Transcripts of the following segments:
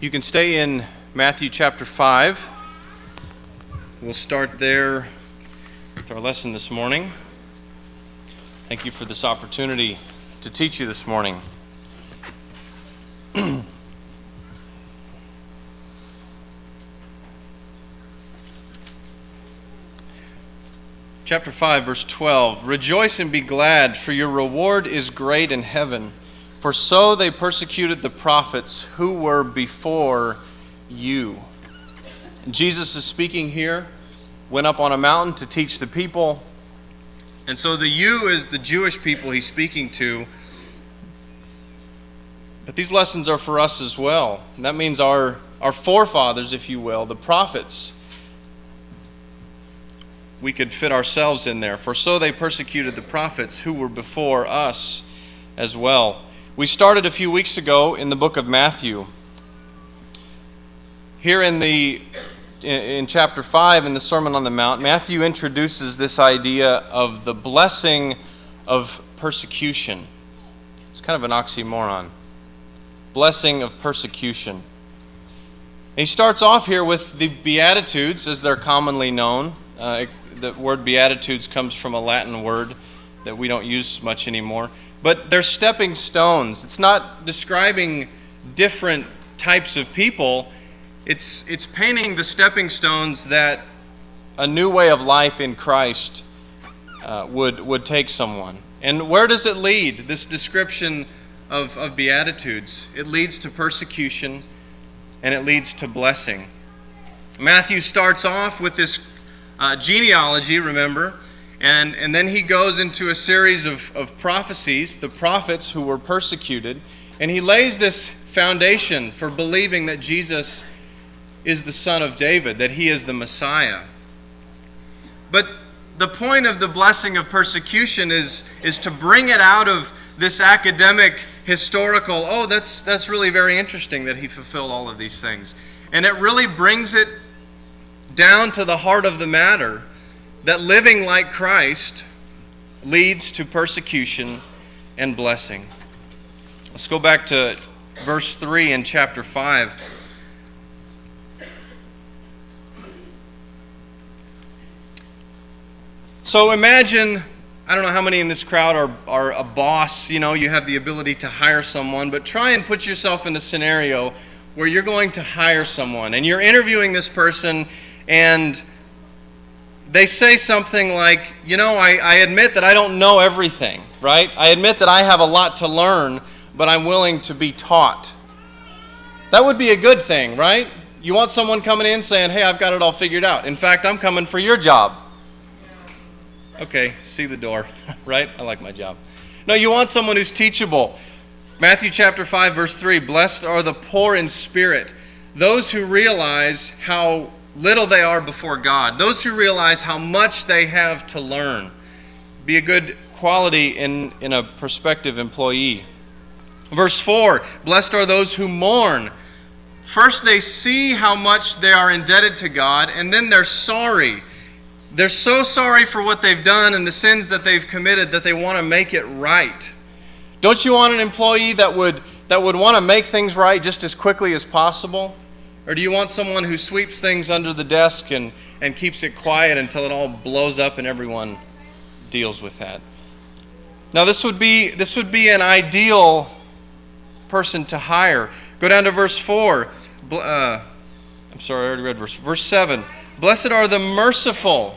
You can stay in Matthew chapter 5. We'll start there with our lesson this morning. Thank you for this opportunity to teach you this morning. Chapter 5, verse 12. Rejoice and be glad, for your reward is great in heaven. For so they persecuted the prophets who were before you. And Jesus is speaking here, went up on a mountain to teach the people. And so the you is the Jewish people he's speaking to. But these lessons are for us as well. And that means our forefathers, if you will, the prophets. We could fit ourselves in there. For so they persecuted the prophets who were before us as well. We started a few weeks ago in the book of Matthew. Here in chapter 5 in the Sermon on the Mount, Matthew introduces this idea of the blessing of persecution. It's kind of an oxymoron. Blessing of persecution. And he starts off here with the Beatitudes, as they're commonly known. The word Beatitudes comes from a Latin word that we don't use much anymore. But they're stepping stones. It's not describing different types of people. It's painting the stepping stones that a new way of life in Christ would take someone. And where does it lead, this description of Beatitudes? It leads to persecution, and it leads to blessing. Matthew starts off with this genealogy, remember, and then he goes into a series of prophecies, the prophets who were persecuted, and he lays this foundation for believing that Jesus is the Son of David, that he is the Messiah. But the point of the blessing of persecution is to bring it out of this academic, historical, that's really very interesting that he fulfilled all of these things. And it really brings it down to the heart of the matter, that living like Christ leads to persecution and blessing. Let's go back to verse 3 in chapter 5. So imagine, I don't know how many in this crowd are a boss, you have the ability to hire someone, but try and put yourself in a scenario where you're going to hire someone and you're interviewing this person and they say something like, I admit that I don't know everything, right? I admit that I have a lot to learn, but I'm willing to be taught. That would be a good thing, right? You want someone coming in saying, hey, I've got it all figured out. In fact, I'm coming for your job. Okay, see the door, right? I like my job. No, you want someone who's teachable. Matthew chapter 5, verse 3, blessed are the poor in spirit, those who realize how little they are before God, those who realize how much they have to learn. Be a good quality in a prospective employee. Verse 4, blessed are those who mourn. First they see how much they are indebted to God, and then they're sorry. They're so sorry for what they've done and the sins that they've committed that they want to make it right. Don't you want an employee that would want to make things right just as quickly as possible? Or do you want someone who sweeps things under the desk and keeps it quiet until it all blows up and everyone deals with that? Now this would be an ideal person to hire. Go down to verse 4. I already read verse 7. Blessed are the merciful.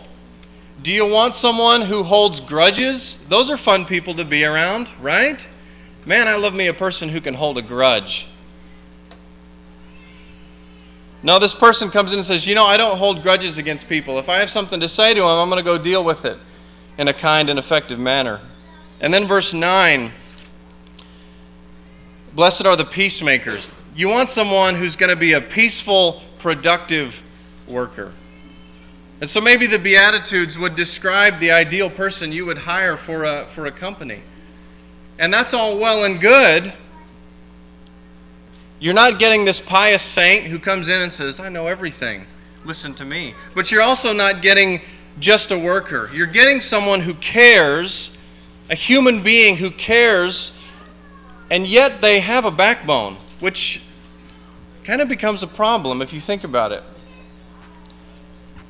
Do you want someone who holds grudges? Those are fun people to be around, right? Man, I love me a person who can hold a grudge. No, this person comes in and says, I don't hold grudges against people. If I have something to say to them, I'm going to go deal with it in a kind and effective manner. And then verse 9, blessed are the peacemakers. You want someone who's going to be a peaceful, productive worker. And so maybe the Beatitudes would describe the ideal person you would hire for a company. And that's all well and good. You're not getting this pious saint who comes in and says, I know everything. Listen to me. But you're also not getting just a worker. You're getting someone who cares, a human being who cares, and yet they have a backbone, which kind of becomes a problem if you think about it.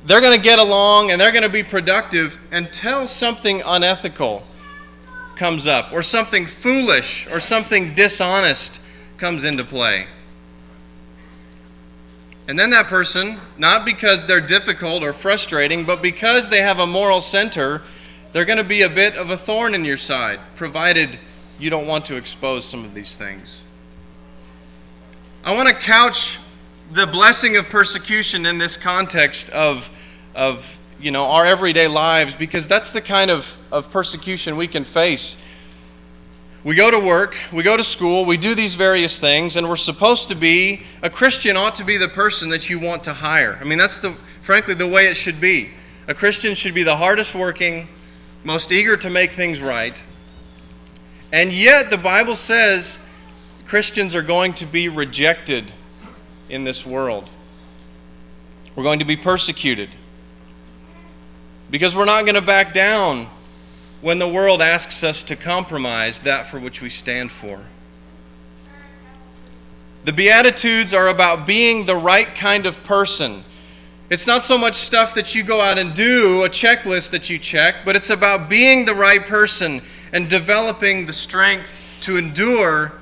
They're going to get along and they're going to be productive until something unethical comes up, or something foolish or something dishonest comes into play. And then that person, not because they're difficult or frustrating, but because they have a moral center, they're going to be a bit of a thorn in your side, provided you don't want to expose some of these things. I want to couch the blessing of persecution in this context of our everyday lives, because that's the kind of persecution we can face. We go to work, we go to school, we do these various things, and we're supposed to be, a Christian ought to be the person that you want to hire. I mean, that's frankly the way it should be. A Christian should be the hardest working, most eager to make things right. And yet the Bible says Christians are going to be rejected in this world. We're going to be persecuted, because we're not going to back down when the world asks us to compromise that for which we stand for. The Beatitudes are about being the right kind of person. It's not so much stuff that you go out and do, a checklist that you check, but it's about being the right person and developing the strength to endure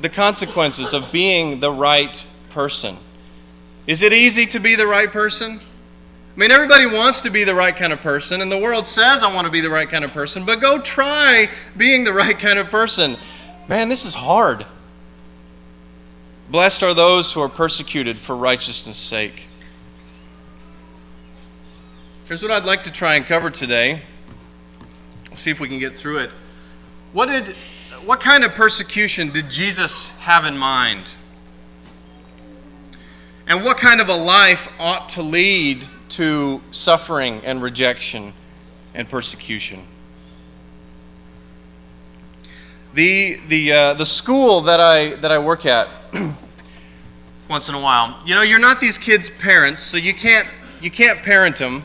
the consequences of being the right person. Is it easy to be the right person? I mean, everybody wants to be the right kind of person, and the world says, I want to be the right kind of person, but go try being the right kind of person. Man, this is hard. Blessed are those who are persecuted for righteousness' sake. Here's what I'd like to try and cover today. We'll see if we can get through it. What kind of persecution did Jesus have in mind? And what kind of a life ought to lead to suffering and rejection and persecution? The school that I work at once in a while, you're not these kids' parents, so you can't parent them.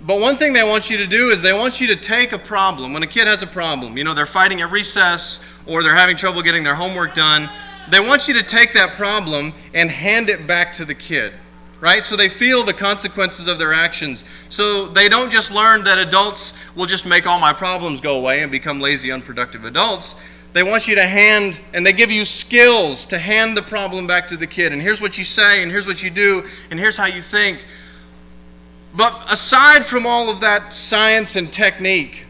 But one thing they want you to do is they want you to take a problem. When a kid has a problem, they're fighting at recess or they're having trouble getting their homework done, they want you to take that problem and hand it back to the kid, right? So they feel the consequences of their actions. So they don't just learn that adults will just make all my problems go away and become lazy, unproductive adults. They want you to and they give you skills to hand the problem back to the kid. And here's what you say, and here's what you do, and here's how you think. But aside from all of that science and technique,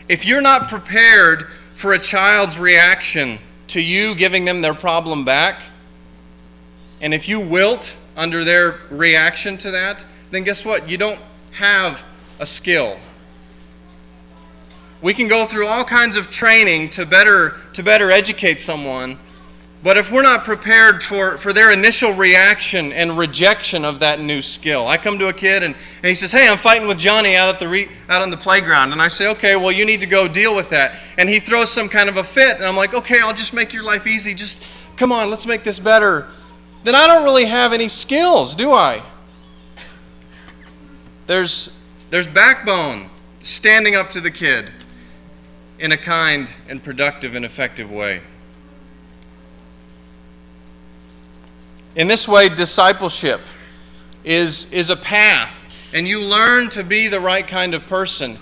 if you're not prepared for a child's reaction to you giving them their problem back, and if you wilt under their reaction to that, then guess what? You don't have a skill. We can go through all kinds of training to better educate someone, but if we're not prepared for their initial reaction and rejection of that new skill. I come to a kid and he says, hey, I'm fighting with Johnny out on the playground. And I say, okay, well, you need to go deal with that. And he throws some kind of a fit. And I'm like, okay, I'll just make your life easy. Just come on, let's make this better. Then I don't really have any skills, do I? There's backbone standing up to the kid in a kind and productive and effective way. In this way, discipleship is a path, and you learn to be the right kind of person.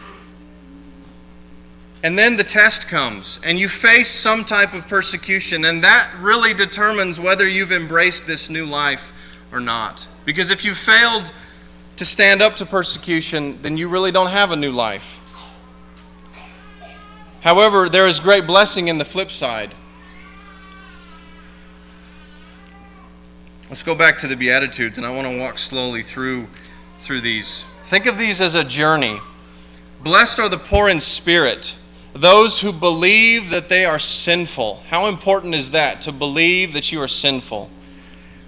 And then the test comes, and you face some type of persecution, and that really determines whether you've embraced this new life or not. Because if you failed to stand up to persecution, then you really don't have a new life. However, there is great blessing in the flip side. Let's go back to the Beatitudes, and I want to walk slowly through these. Think of these as a journey. Blessed are the poor in spirit, those who believe that they are sinful. How important is that, to believe that you are sinful?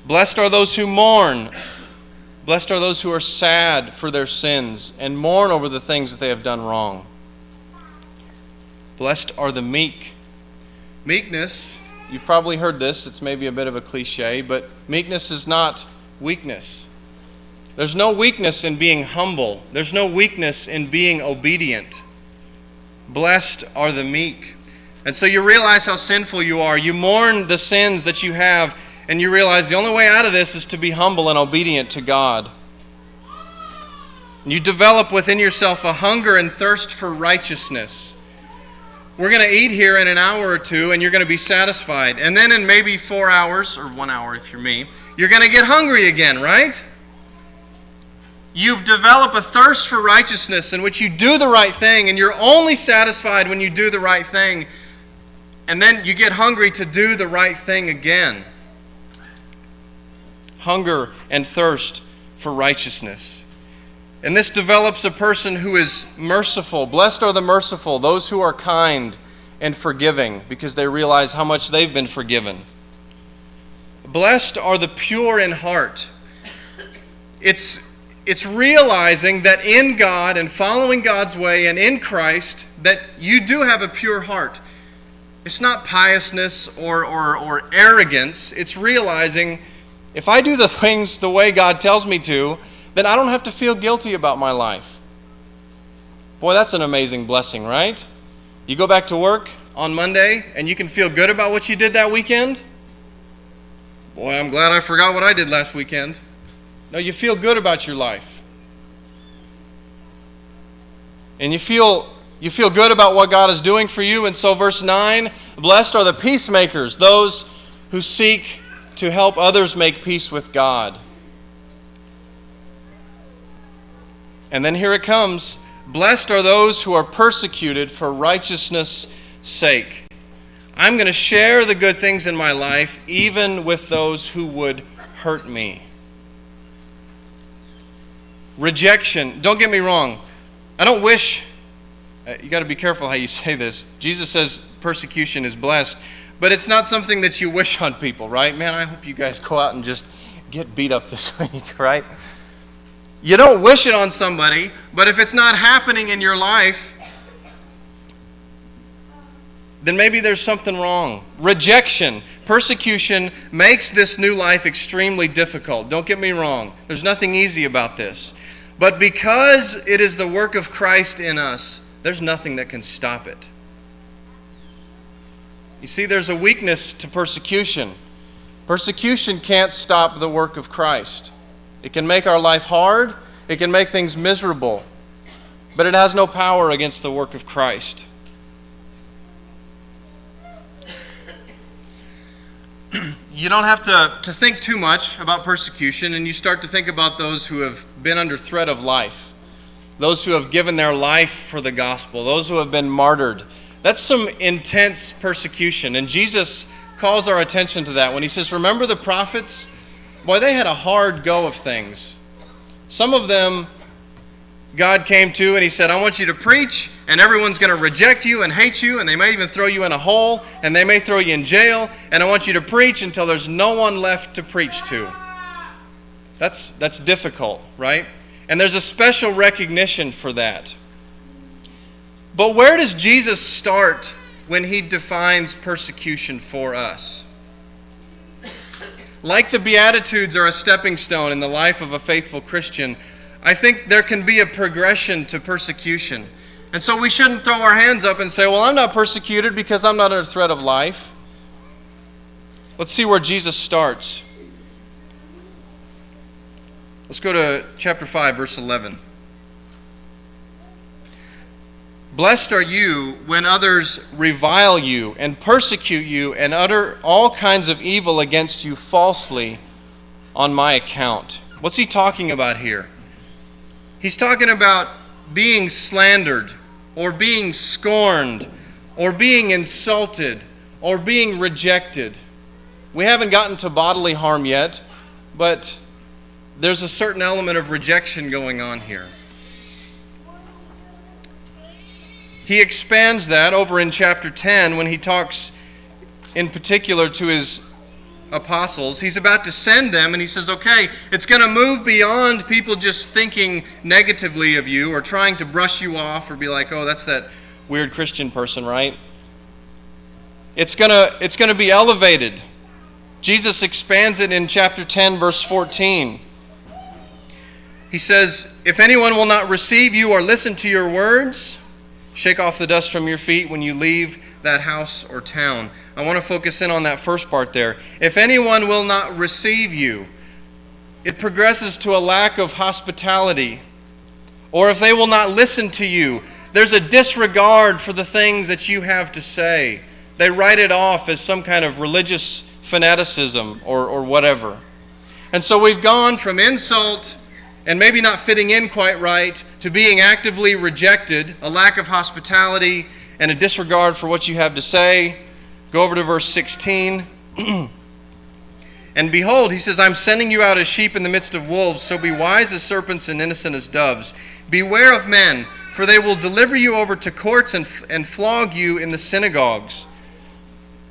Blessed are those who mourn. Blessed are those who are sad for their sins and mourn over the things that they have done wrong. Blessed are the meek. Meekness, you've probably heard this, it's maybe a bit of a cliche, but meekness is not weakness. There's no weakness in being humble. There's no weakness in being obedient. Blessed are the meek. And so you realize how sinful you are. You mourn the sins that you have, and you realize the only way out of this is to be humble and obedient to God. You develop within yourself a hunger and thirst for righteousness. We're going to eat here in an hour or two, and you're going to be satisfied. And then in maybe 4 hours, or 1 hour if you're me, you're going to get hungry again, right? You develop a thirst for righteousness in which you do the right thing, and you're only satisfied when you do the right thing. And then you get hungry to do the right thing again. Hunger and thirst for righteousness. And this develops a person who is merciful. Blessed are the merciful, those who are kind and forgiving, because they realize how much they've been forgiven. Blessed are the pure in heart. It's realizing that in God and following God's way and in Christ, that you do have a pure heart. It's not piousness or arrogance. It's realizing if I do the things the way God tells me to, then I don't have to feel guilty about my life. Boy, that's an amazing blessing, right? You go back to work on Monday and you can feel good about what you did that weekend. Boy, I'm glad I forgot what I did last weekend. No, you feel good about your life. And you feel good about what God is doing for you. And so verse 9, blessed are the peacemakers, those who seek to help others make peace with God. And then here it comes, blessed are those who are persecuted for righteousness' sake. I'm going to share the good things in my life, even with those who would hurt me. Rejection. Don't get me wrong. I don't wish... You got to be careful how you say this. Jesus says persecution is blessed, but it's not something that you wish on people, right? Man, I hope you guys go out and just get beat up this week, right? You don't wish it on somebody, but if it's not happening in your life, then maybe there's something wrong. Rejection, persecution makes this new life extremely difficult. Don't get me wrong. There's nothing easy about this. But because it is the work of Christ in us, there's nothing that can stop it. You see, there's a weakness to persecution. Persecution can't stop the work of Christ. It can make our life hard. It can make things miserable. But it has no power against the work of Christ. You don't have to think too much about persecution, and you start to think about those who have been under threat of life. Those who have given their life for the gospel. Those who have been martyred. That's some intense persecution. And Jesus calls our attention to that when he says, remember the prophets? Boy, they had a hard go of things. Some of them God came to and he said, I want you to preach, and everyone's going to reject you and hate you, and they may even throw you in a hole, and they may throw you in jail, and I want you to preach until there's no one left to preach to. That's difficult, right? And there's a special recognition for that. But where does Jesus start when he defines persecution for us? Like the Beatitudes are a stepping stone in the life of a faithful Christian, I think there can be a progression to persecution. And so we shouldn't throw our hands up and say, well, I'm not persecuted because I'm not under threat of life. Let's see where Jesus starts. Let's go to chapter 5, verse 11. Blessed are you when others revile you and persecute you and utter all kinds of evil against you falsely on my account. What's he talking about here? He's talking about being slandered or being scorned or being insulted or being rejected. We haven't gotten to bodily harm yet, but there's a certain element of rejection going on here. He expands that over in chapter 10 when he talks in particular to his apostles. He's about to send them and he says, okay, it's going to move beyond people just thinking negatively of you or trying to brush you off or be like, oh, that's that weird Christian person, right? It's going to be elevated. Jesus expands it in chapter 10, verse 14. He says, if anyone will not receive you or listen to your words, Shake off the dust from your feet when you leave that house or town. I want to focus in on that first part there. If anyone will not receive you, it progresses to a lack of hospitality. Or if they will not listen to you, there's a disregard for the things that you have to say. They write it off as some kind of religious fanaticism or whatever. And so we've gone from insult and maybe not fitting in quite right to being actively rejected, a lack of hospitality, and a disregard for what you have to say. Go over to verse 16. And behold, he says, I'm sending you out as sheep in the midst of wolves, so be wise as serpents and innocent as doves. Beware of men, for they will deliver you over to courts and flog you in the synagogues.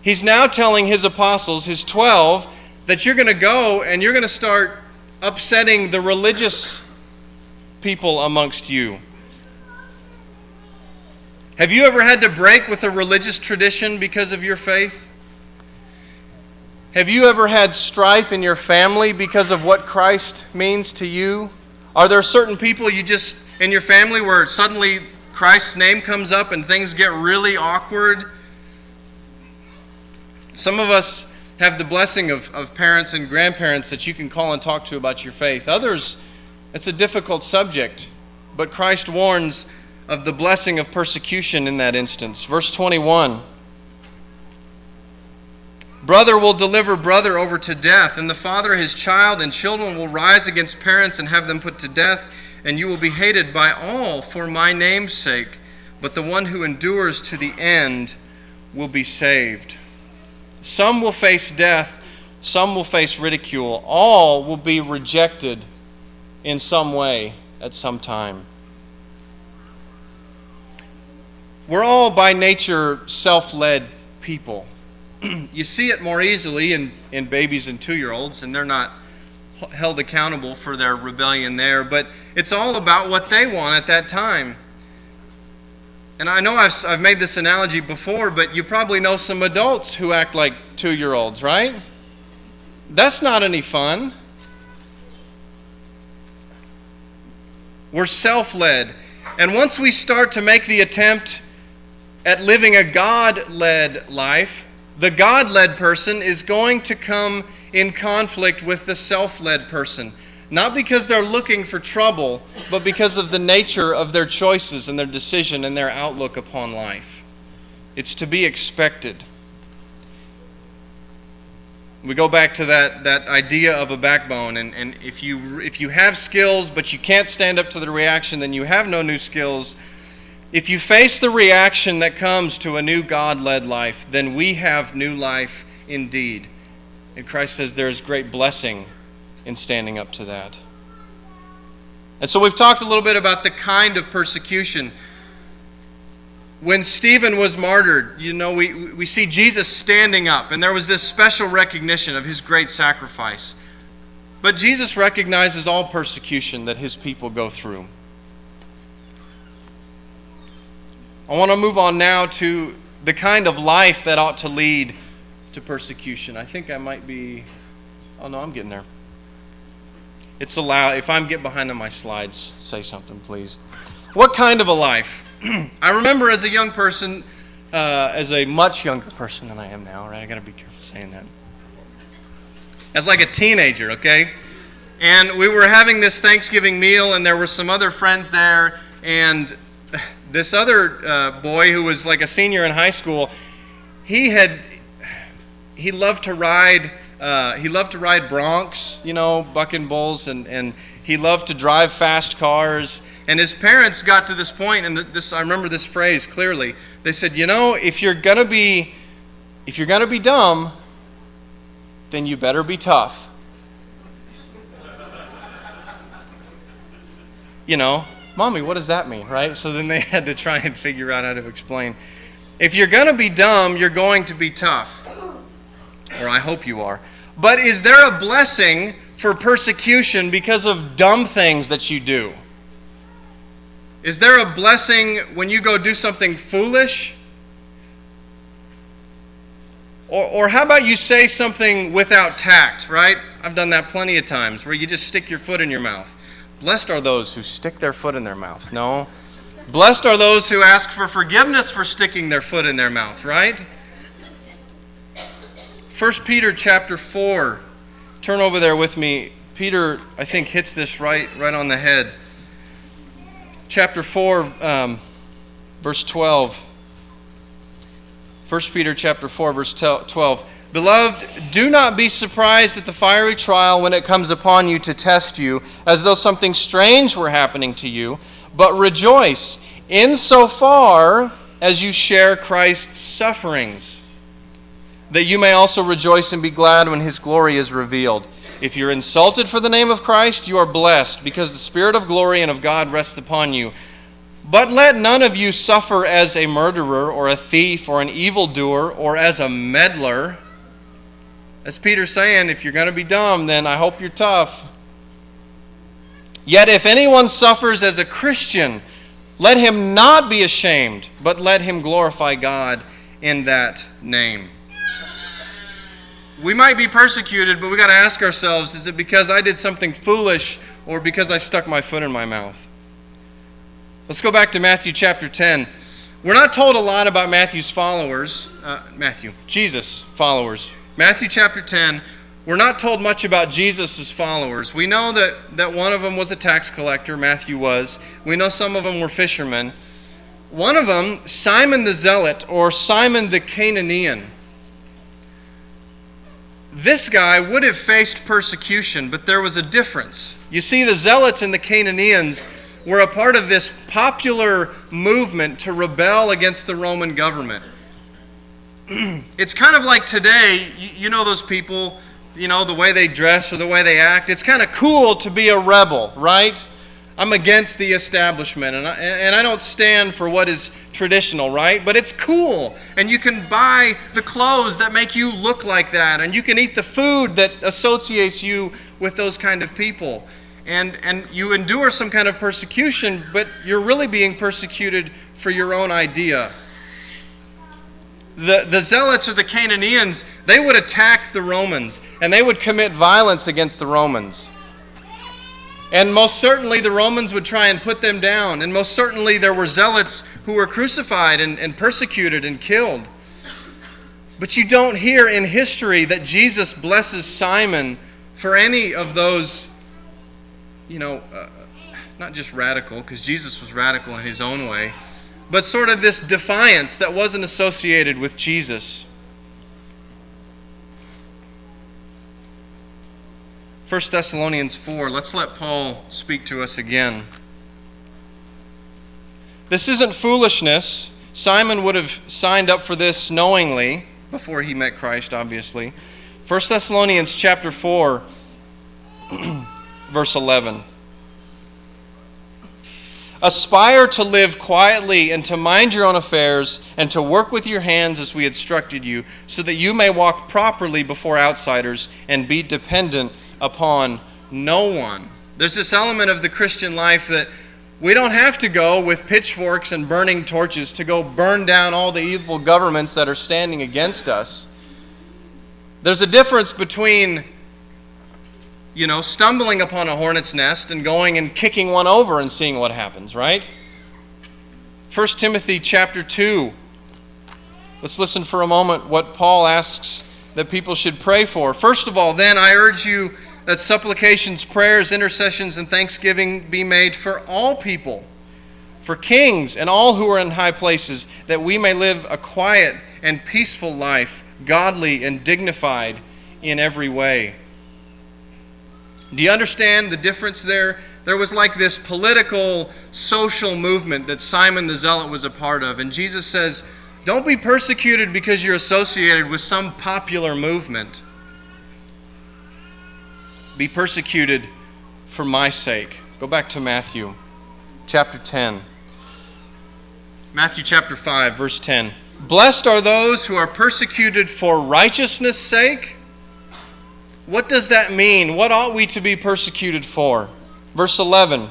He's now telling his apostles, his 12, that you're going to go and you're going to start upsetting the religious people amongst you. Have you ever had to break with a religious tradition because of your faith? Have you ever had strife in your family because of what Christ means to you? Are there certain people you just, in your family, where suddenly Christ's name comes up and things get really awkward? Some of us have the blessing of parents and grandparents that you can call and talk to about your faith. Others, it's a difficult subject, but Christ warns of the blessing of persecution in that instance. Verse 21, brother will deliver brother over to death, and the father his child, and children will rise against parents and have them put to death, and you will be hated by all for my name's sake, but the one who endures to the end will be saved. Some will face death, some will face ridicule. All will be rejected in some way at some time. We're all by nature self-led people. You see it more easily in babies and 2-year-olds, and they're not held accountable for their rebellion there, but it's all about what they want at that time. And I know I've made this analogy before, but you probably know some adults who act like 2-year-olds, right? That's not any fun. We're self-led. And once we start to make the attempt at living a God-led life, the God-led person is going to come in conflict with the self-led person. Not because they're looking for trouble, but because of the nature of their choices and their decision and their outlook upon life. It's to be expected. We go back to that idea of a backbone, and if you have skills but you can't stand up to the reaction, then you have no new skills. If you face the reaction that comes to a new God-led life, then we have new life indeed. And Christ says there is great blessing in standing up to that. And so we've talked a little bit about the kind of persecution. When Stephen was martyred, we see Jesus standing up, and there was this special recognition of his great sacrifice. But Jesus recognizes all persecution that his people go through. I want to move on now to the kind of life that ought to lead to persecution. I think I might be... Oh no, I'm getting there. It's allowed. If I'm getting behind on my slides, say something, please. What kind of a life? I remember as a young person, as a much younger person than I am now, right? I got to be careful saying that. As like a teenager, okay? And we were having this Thanksgiving meal, and there were some other friends there, and this other boy who was like a senior in high school, he loved to ride. He loved to ride broncs, bucking bulls, and he loved to drive fast cars. And his parents got to this point, and I remember this phrase clearly. They said, if you're gonna be dumb, then you better be tough. Mommy, what does that mean, right? So then they had to try and figure out how to explain. If you're gonna be dumb, you're going to be tough. Or I hope you are. But is there a blessing for persecution because of dumb things that you do? Is there a blessing when you go do something foolish? Or how about you say something without tact, right? I've done that plenty of times where you just stick your foot in your mouth. Blessed are those who stick their foot in their mouth. No. Blessed are those who ask for forgiveness for sticking their foot in their mouth, right? 1 Peter chapter 4. Turn over there with me. Peter, I think, hits this right on the head. Chapter 4, verse 12. 1 Peter chapter 4, verse 12. Beloved, do not be surprised at the fiery trial when it comes upon you to test you, as though something strange were happening to you, but rejoice insofar as you share Christ's sufferings, that you may also rejoice and be glad when his glory is revealed. If you're insulted for the name of Christ, you are blessed, because the Spirit of glory and of God rests upon you. But let none of you suffer as a murderer, or a thief, or an evildoer, or as a meddler. As Peter's saying, if you're going to be dumb, then I hope you're tough. Yet if anyone suffers as a Christian, let him not be ashamed, but let him glorify God in that name. We might be persecuted, but we got to ask ourselves, is it because I did something foolish or because I stuck my foot in my mouth? Let's go back to Matthew chapter 10. We're not told a lot about Jesus' followers. Matthew chapter 10, we're not told much about Jesus' followers. We know that one of them was a tax collector, Matthew was. We know some of them were fishermen. One of them, Simon the Zealot, or Simon the Canaanian. This guy would have faced persecution, but there was a difference. You see, the Zealots and the Canaanians were a part of this popular movement to rebel against the Roman government. It's kind of like today, you know those people, the way they dress or the way they act. It's kind of cool to be a rebel, right? I'm against the establishment, and I don't stand for what is traditional, right? But it's cool, and you can buy the clothes that make you look like that, and you can eat the food that associates you with those kind of people. And you endure some kind of persecution, but you're really being persecuted for your own idea. The Zealots or the Canaanians, they would attack the Romans, and they would commit violence against the Romans. And most certainly the Romans would try and put them down, and most certainly there were Zealots who were crucified and persecuted and killed. But you don't hear in history that Jesus blesses Simon for any of those, not just radical, because Jesus was radical in his own way, but sort of this defiance that wasn't associated with Jesus. 1 Thessalonians 4, let's let Paul speak to us again. This isn't foolishness. Simon would have signed up for this knowingly before he met Christ, obviously. 1 Thessalonians chapter 4, verse 11. Aspire to live quietly and to mind your own affairs and to work with your hands as we instructed you, so that you may walk properly before outsiders and be dependent upon no one. There's this element of the Christian life that we don't have to go with pitchforks and burning torches to go burn down all the evil governments that are standing against us. There's a difference between stumbling upon a hornet's nest and going and kicking one over and seeing what happens, right? 1 Timothy chapter 2. Let's listen for a moment what Paul asks that people should pray for. First of all, then, I urge you that supplications, prayers, intercessions, and thanksgiving be made for all people, for kings and all who are in high places, that we may live a quiet and peaceful life, godly and dignified in every way. Do you understand the difference there? There was like this political, social movement that Simon the Zealot was a part of. And Jesus says, don't be persecuted because you're associated with some popular movement. Be persecuted for my sake. Go back to Matthew chapter 10. Matthew chapter 5, verse 10. Blessed are those who are persecuted for righteousness' sake. What does that mean? What ought we to be persecuted for? Verse 11.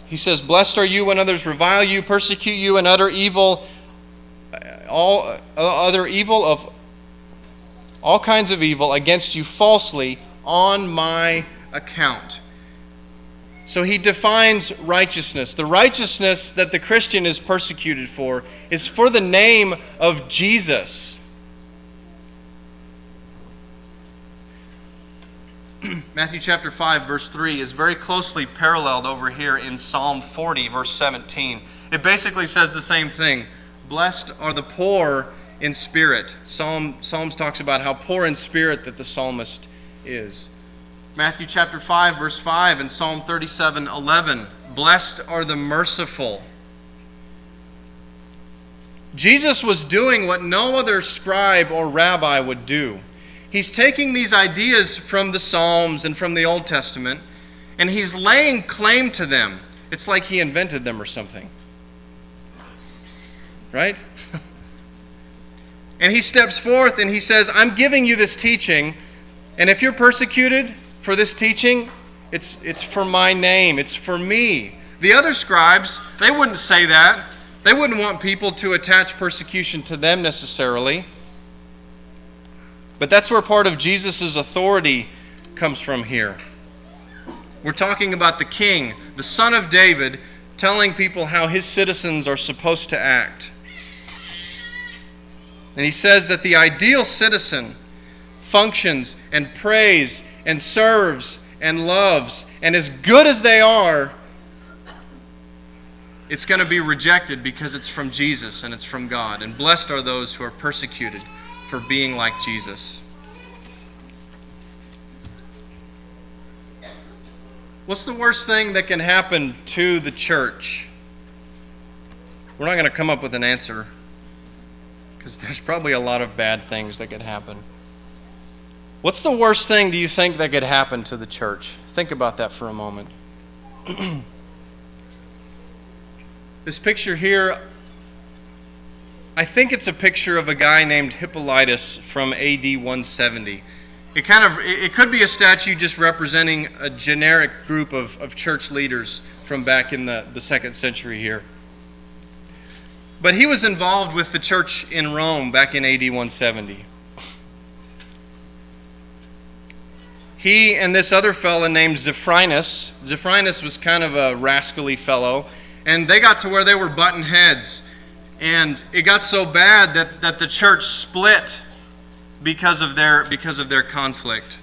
He says, blessed are you when others revile you, persecute you, and utter evil, all kinds of evil against you falsely on my account. So he defines righteousness. The righteousness that the Christian is persecuted for is for the name of Jesus. Matthew chapter 5, verse 3 is very closely paralleled over here in Psalm 40, verse 17. It basically says the same thing. Blessed are the poor in spirit. Psalms talks about how poor in spirit that the psalmist is. Matthew chapter 5, verse 5 and Psalm 37, 11. Blessed are the merciful. Jesus was doing what no other scribe or rabbi would do. He's taking these ideas from the Psalms and from the Old Testament, and he's laying claim to them. It's like he invented them or something. Right? And he steps forth and he says, I'm giving you this teaching, and if you're persecuted for this teaching, it's for my name. It's for me. The other scribes, they wouldn't say that. They wouldn't want people to attach persecution to them necessarily. But that's where part of Jesus' authority comes from here. We're talking about the king, the son of David, telling people how his citizens are supposed to act. And he says that the ideal citizen functions and prays and serves and loves, and as good as they are, it's going to be rejected because it's from Jesus and it's from God. And blessed are those who are persecuted for being like Jesus. What's the worst thing that can happen to the church? We're not going to come up with an answer because there's probably a lot of bad things that could happen. What's the worst thing do you think that could happen to the church? Think about that for a moment. This picture here, I think it's a picture of a guy named Hippolytus from AD 170. It could be a statue just representing a generic group of church leaders from back in the 2nd century here. But he was involved with the church in Rome back in AD 170. He and this other fellow named Zephyrinus. Zephyrinus was kind of a rascally fellow, and they got to where they were butting heads. And it got so bad that the church split because of their conflict.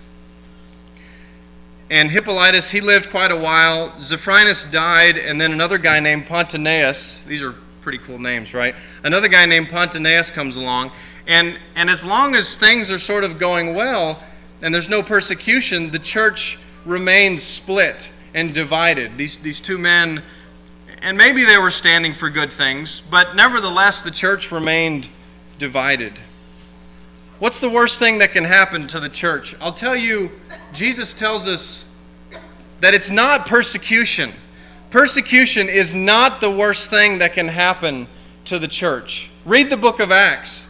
And Hippolytus, he lived quite a while. Zephyrinus died, and then another guy named Pontiaeus, these are pretty cool names, right? Another guy named Pontiaeus comes along, and as long as things are sort of going well, and there's no persecution, the church remains split and divided. These two men, and maybe they were standing for good things, but nevertheless the church remained divided. What's the worst thing that can happen to the church? I'll tell you, Jesus tells us that it's not persecution. Persecution is not the worst thing that can happen to the church. Read the book of Acts.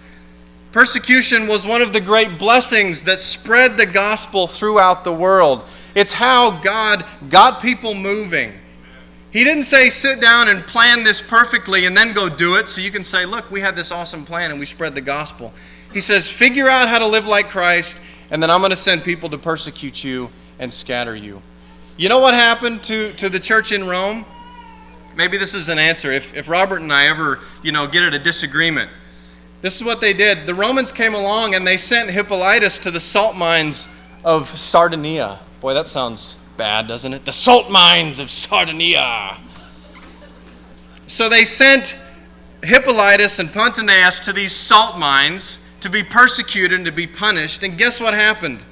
Persecution was one of the great blessings that spread the gospel throughout the world. It's how God got people moving. He didn't say sit down and plan this perfectly and then go do it so you can say, look, we had this awesome plan and we spread the gospel. He says, figure out how to live like Christ, and then I'm going to send people to persecute you and scatter you. You know what happened to the church in Rome? Maybe this is an answer. If Robert and I ever, get at a disagreement, this is what they did. The Romans came along and they sent Hippolytus to the salt mines of Sardinia. Boy, that sounds bad, doesn't it? The salt mines of Sardinia. So they sent Hippolytus and Pontiaeus to these salt mines to be persecuted and to be punished. And guess what happened?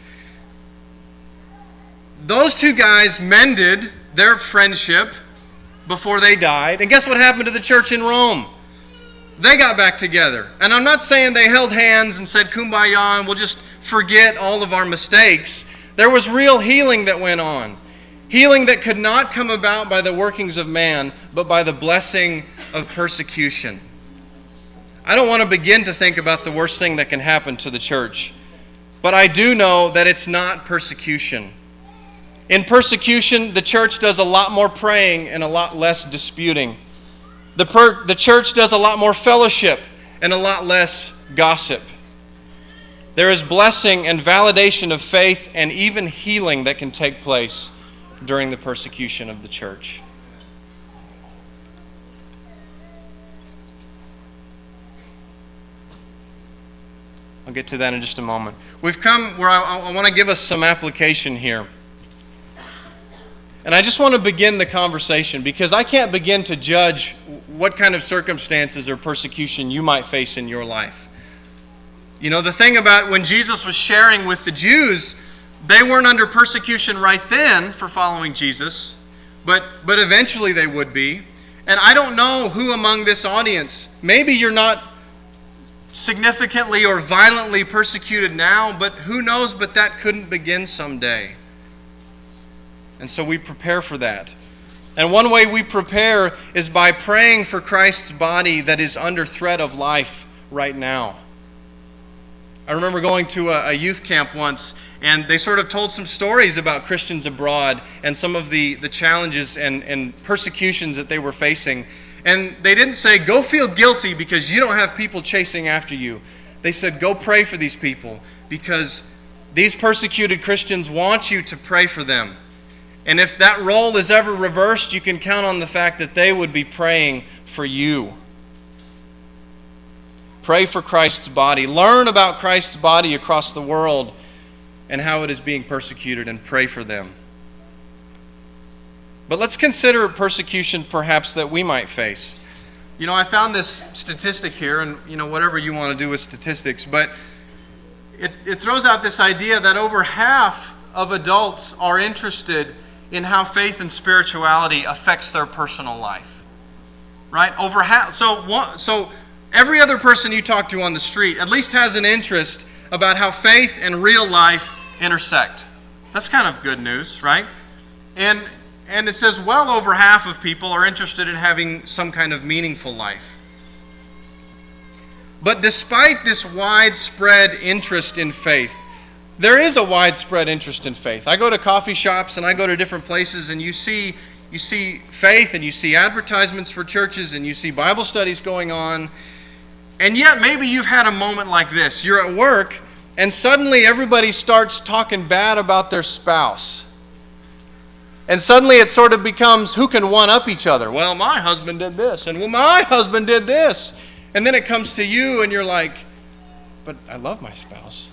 Those two guys mended their friendship before they died. And guess what happened to the church in Rome? They got back together. And I'm not saying they held hands and said, Kumbaya, and we'll just forget all of our mistakes. There was real healing that went on. Healing that could not come about by the workings of man, but by the blessing of persecution. I don't want to begin to think about the worst thing that can happen to the church, but I do know that it's not persecution. In persecution, the church does a lot more praying and a lot less disputing. The church does a lot more fellowship and a lot less gossip. There is blessing and validation of faith and even healing that can take place during the persecution of the church. I'll get to that in just a moment. We've come where I want to give us some application here. And I just want to begin the conversation because I can't begin to judge what kind of circumstances or persecution you might face in your life. You know, the thing about when Jesus was sharing with the Jews, they weren't under persecution right then for following Jesus, but eventually they would be. And I don't know who among this audience, maybe you're not significantly or violently persecuted now, but who knows, but that couldn't begin someday. And so we prepare for that. And one way we prepare is by praying for Christ's body that is under threat of life right now. I remember going to a youth camp once, and they sort of told some stories about Christians abroad and some of the challenges and persecutions that they were facing. And they didn't say, go feel guilty because you don't have people chasing after you. They said, go pray for these people because these persecuted Christians want you to pray for them. And if that role is ever reversed, you can count on the fact that they would be praying for you. Pray for Christ's body. Learn about Christ's body across the world and how it is being persecuted, and pray for them. But let's consider persecution perhaps that we might face. You know, I found this statistic here, and you know, whatever you want to do with statistics, but it throws out this idea that over half of adults are interested in how faith and spirituality affects their personal life. Right? Over half. So every other person you talk to on the street at least has an interest about how faith and real life intersect. That's kind of good news, right? And it says well over half of people are interested in having some kind of meaningful life. But despite this widespread interest in faith, there is a widespread interest in faith. I go to coffee shops and I go to different places, and you see faith, and you see advertisements for churches, and you see Bible studies going on. And yet maybe you've had a moment like this. You're at work and suddenly everybody starts talking bad about their spouse. And suddenly it sort of becomes who can one-up each other. Well, my husband did this, and well, my husband did this. And then it comes to you and you're like, but I love my spouse.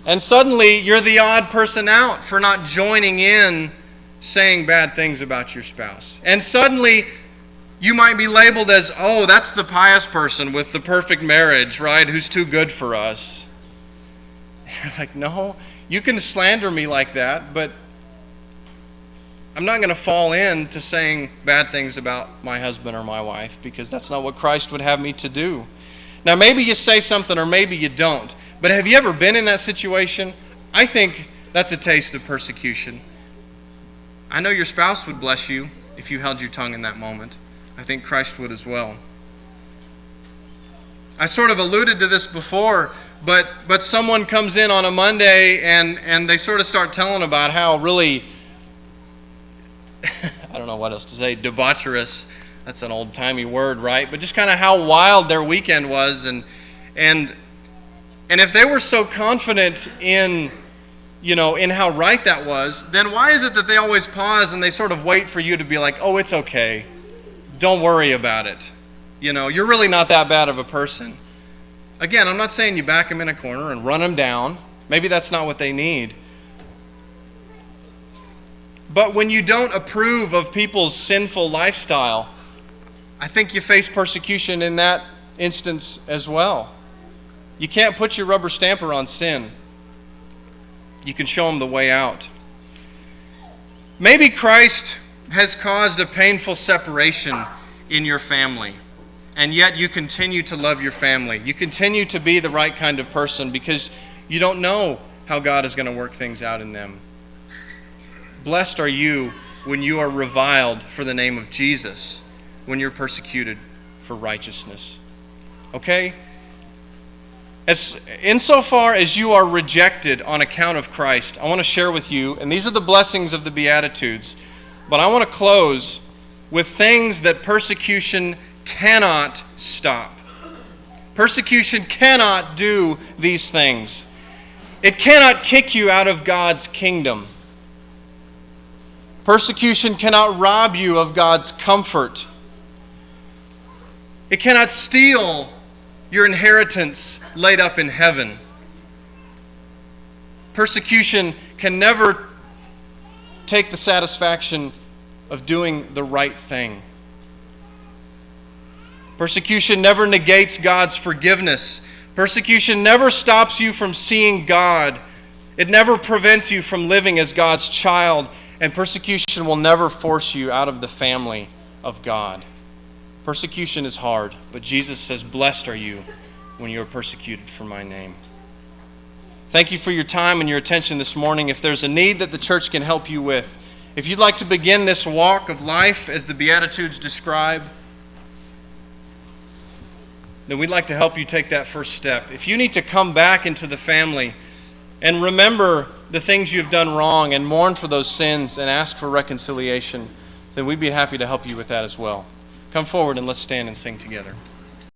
And suddenly you're the odd person out for not joining in saying bad things about your spouse. And suddenly you might be labeled as, oh, that's the pious person with the perfect marriage, right, who's too good for us. You're like, no, you can slander me like that, but I'm not going to fall into saying bad things about my husband or my wife, because that's not what Christ would have me to do. Now, maybe you say something or maybe you don't, but have you ever been in that situation? I think that's a taste of persecution. I know your spouse would bless you if you held your tongue in that moment. I think Christ would as well. I sort of alluded to this before, but someone comes in on a Monday and they sort of start telling about how really, I don't know what else to say, debaucherous, that's an old-timey word, right? But just kind of how wild their weekend was. And if they were so confident in how right that was, then why is it that they always pause and they sort of wait for you to be like, oh, it's okay. Don't worry about it. You're really not that bad of a person. Again, I'm not saying you back them in a corner and run them down. Maybe that's not what they need. But when you don't approve of people's sinful lifestyle, I think you face persecution in that instance as well. You can't put your rubber stamper on sin. You can show them the way out. Maybe Christ has caused a painful separation in your family, and yet you continue to love your family. You continue to be the right kind of person because you don't know how God is going to work things out in them. Blessed are you when you are reviled for the name of Jesus, when you're persecuted for righteousness. Okay? Insofar as you are rejected on account of Christ, I want to share with you, and these are the blessings of the Beatitudes, but I want to close with things that persecution cannot stop. Persecution cannot do these things. It cannot kick you out of God's kingdom. Persecution cannot rob you of God's comfort. It cannot steal your inheritance laid up in heaven. Persecution can never take the satisfaction of doing the right thing. Persecution never negates God's forgiveness. Persecution never stops you from seeing God. It never prevents you from living as God's child. And persecution will never force you out of the family of God. Persecution is hard, but Jesus says, "Blessed are you when you are persecuted for my name." Thank you for your time and your attention this morning. If there's a need that the church can help you with, if you'd like to begin this walk of life as the Beatitudes describe, then we'd like to help you take that first step. If you need to come back into the family and remember the things you've done wrong and mourn for those sins and ask for reconciliation, then we'd be happy to help you with that as well. Come forward and let's stand and sing together.